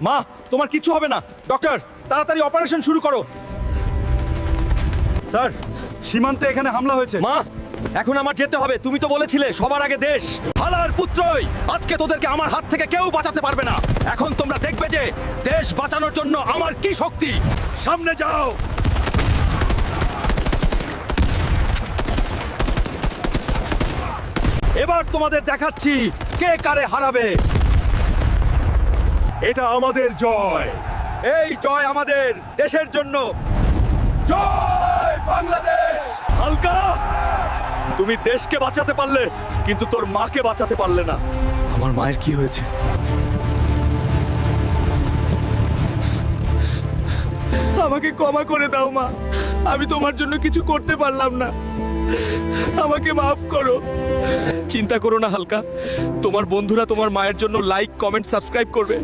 মা, তোমার কিছু হবে না। ডক্টর, তাড়াতাড়ি অপারেশন শুরু করো। স্যার, সীমান্তে এখানে হামলা হয়েছে। মা, এখন আমার যেতে হবে। তুমি তো বলেছিলে সবার আগে দেশ। হালার পুত্রই, আজকে তোদেরকে আমার হাত থেকে কেউ বাঁচাতে পারবে না। এখন তোমরা দেখবে যে দেশ বাঁচানোর জন্য আমার কি শক্তি। সামনে যাও। এবার তোমাদের দেখাচ্ছি কে কারে হারাবে। এটা আমাদের জয়। এই জয় আমাদের দেশের জন্য। জয় বাংলাদেশ। হালকা, তুমি দেশকে বাঁচাতে পারলে, কিন্তু তোর মাকে বাঁচাতে পারলে না। আমার মায়ের কি হয়েছে? আমাকে ক্ষমা করে দাও মা, আমি তোমার জন্য কিছু করতে পারলাম না। আমাকে মাফ করো। চিন্তা করো না হালকা, তোমার বন্ধুরা তোমার মায়ের জন্য লাইক, কমেন্ট, সাবস্ক্রাইব করবে।